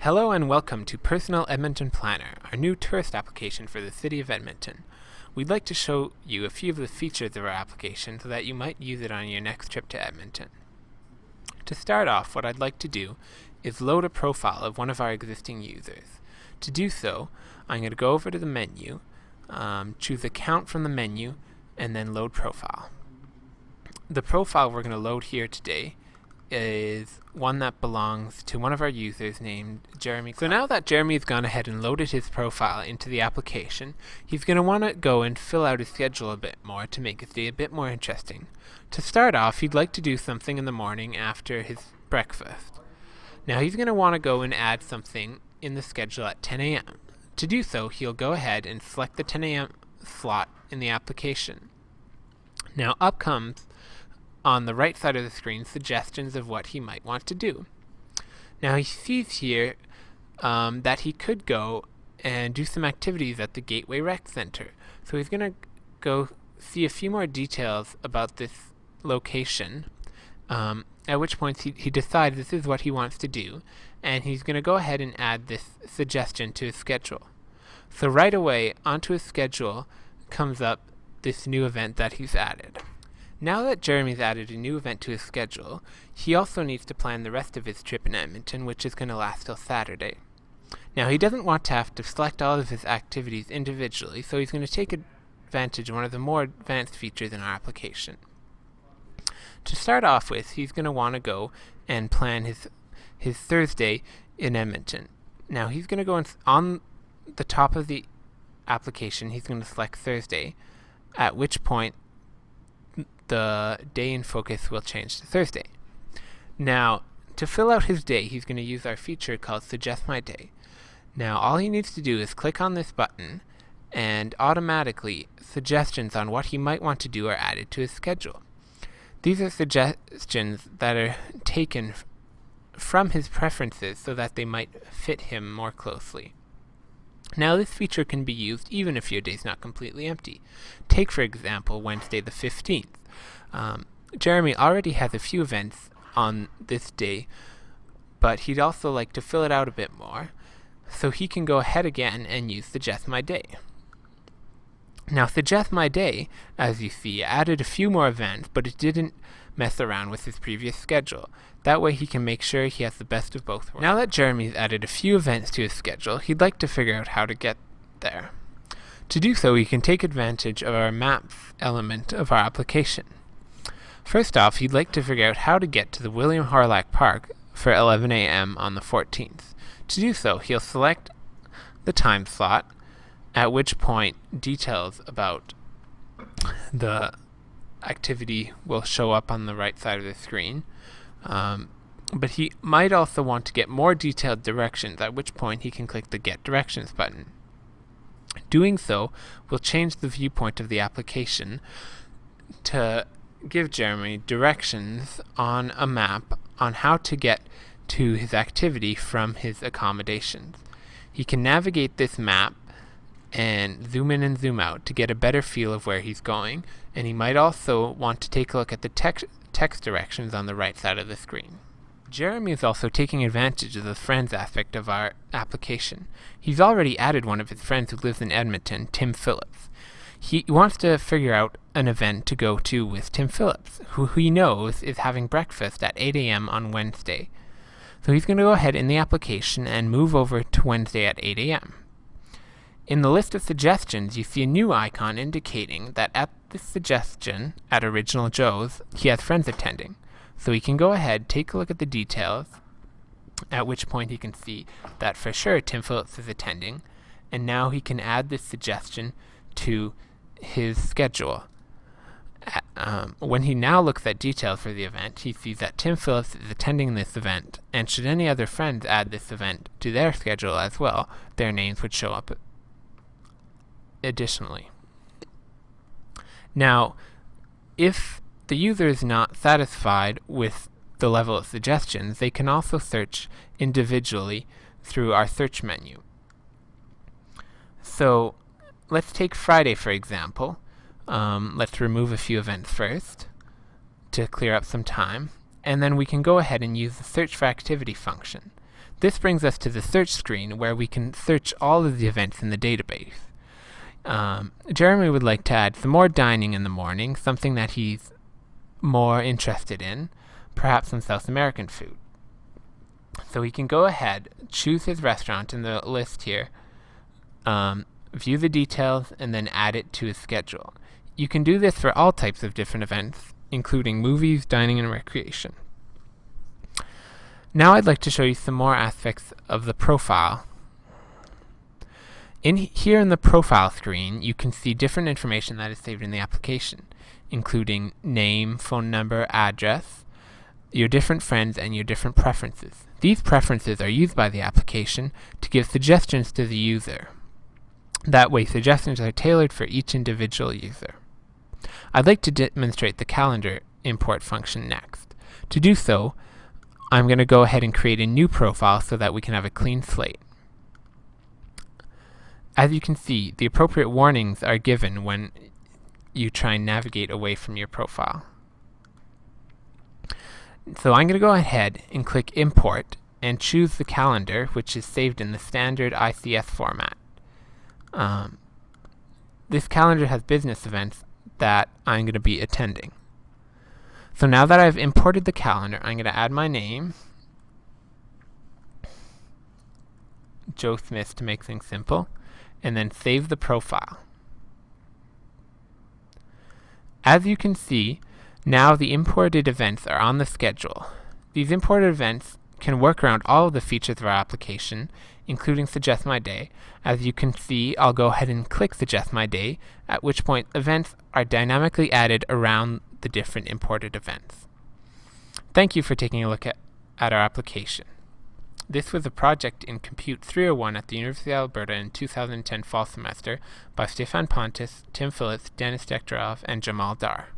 Hello and welcome to Personal Edmonton Planner, our new tourist application for the City of Edmonton. We'd like to show you a few of the features of our application so that you might use it on your next trip to Edmonton. To start off, what I'd like to do is load a profile of one of our existing users. To do so, I'm going to go over to the menu, choose Account from the menu, and then Load Profile. The profile we're going to load here today is one that belongs to one of our users named Jeremy. So now that Jeremy's gone ahead and loaded his profile into the application, he's going to want to go and fill out his schedule a bit more to make his day a bit more interesting. To start off, he'd like to do something in the morning after his breakfast. Now he's going to want to go and add something in the schedule at 10 a.m. To do so, he'll go ahead and select the 10 a.m. slot in the application. Now up comes, on the right side of the screen, suggestions of what he might want to do. Now he sees here that he could go and do some activities at the Gateway Rec Center. So he's going to go see a few more details about this location, at which point he decides this is what he wants to do, and he's going to go ahead and add this suggestion to his schedule. So right away onto his schedule comes up this new event that he's added. Now that Jeremy's added a new event to his schedule, he also needs to plan the rest of his trip in Edmonton, which is going to last till Saturday. Now he doesn't want to have to select all of his activities individually, so he's going to take advantage of one of the more advanced features in our application. To start off with, he's going to want to go and plan his Thursday in Edmonton. Now he's going to go on the top of the application, he's going to select Thursday, at which point the day in focus will change to Thursday. Now, to fill out his day, he's going to use our feature called Suggest My Day. Now, all he needs to do is click on this button, and automatically suggestions on what he might want to do are added to his schedule. These are suggestions that are taken from his preferences so that they might fit him more closely. Now this feature can be used even if your day's not completely empty. Take for example Wednesday the 15th. Jeremy already has a few events on this day, but he'd also like to fill it out a bit more, so he can go ahead again and use Suggest My Day. Now Suggest My Day, as you see, added a few more events, but it didn't mess around with his previous schedule. That way he can make sure he has the best of both worlds. Now that Jeremy's added a few events to his schedule, he'd like to figure out how to get there. To do so, he can take advantage of our Maps element of our application. First off, he'd like to figure out how to get to the William Horlock Park for 11 a.m. on the 14th. To do so, he'll select the time slot, at which point details about the activity will show up on the right side of the screen. But he might also want to get more detailed directions, at which point he can click the Get Directions button. Doing so will change the viewpoint of the application to give Jeremy directions on a map on how to get to his activity from his accommodations. He can navigate this map and zoom in and zoom out to get a better feel of where he's going, and he might also want to take a look at the text directions on the right side of the screen. Jeremy is also taking advantage of the friends aspect of our application. He's already added one of his friends who lives in Edmonton, Tim Phillips. He wants to figure out an event to go to with Tim Phillips, who he knows is having breakfast at 8 a.m. on Wednesday. So he's going to go ahead in the application and move over to Wednesday at 8 a.m. In the list of suggestions, you see a new icon indicating that at this suggestion, at Original Joe's, he has friends attending. So he can go ahead, take a look at the details, at which point he can see that for sure Tim Phillips is attending, and now he can add this suggestion to his schedule. When he now looks at details for the event, he sees that Tim Phillips is attending this event, and should any other friends add this event to their schedule as well, their names would show up additionally. Now, if the user is not satisfied with the level of suggestions, they can also search individually through our search menu. So let's take Friday for example. Let's remove a few events first to clear up some time, and then we can go ahead and use the search for activity function. This brings us to the search screen where we can search all of the events in the database. Jeremy would like to add some more dining in the morning, something that he's more interested in, perhaps some South American food. So he can go ahead, choose his restaurant in the list here, view the details, and then add it to his schedule. You can do this for all types of different events, including movies, dining, and recreation. Now I'd like to show you some more aspects of the profile. Here in the profile screen, you can see different information that is saved in the application, including name, phone number, address, your different friends, and your different preferences. These preferences are used by the application to give suggestions to the user. That way, suggestions are tailored for each individual user. I'd like to demonstrate the calendar import function next. To do so, I'm going to go ahead and create a new profile so that we can have a clean slate. As you can see, the appropriate warnings are given when you try and navigate away from your profile. So I'm going to go ahead and click Import and choose the calendar, which is saved in the standard ICS format. This calendar has business events that I'm going to be attending. So now that I've imported the calendar, I'm going to add my name, Joe Smith to make things simple, and then save the profile. As you can see, now the imported events are on the schedule. These imported events can work around all of the features of our application, including Suggest My Day. As you can see, I'll go ahead and click Suggest My Day, at which point events are dynamically added around the different imported events. Thank you for taking a look at our application. This was a project in CMPUT 301 at the University of Alberta in 2010 fall semester by Stefan Pontus, Tim Phillips, Denis Dektarov, and Jamal Dar.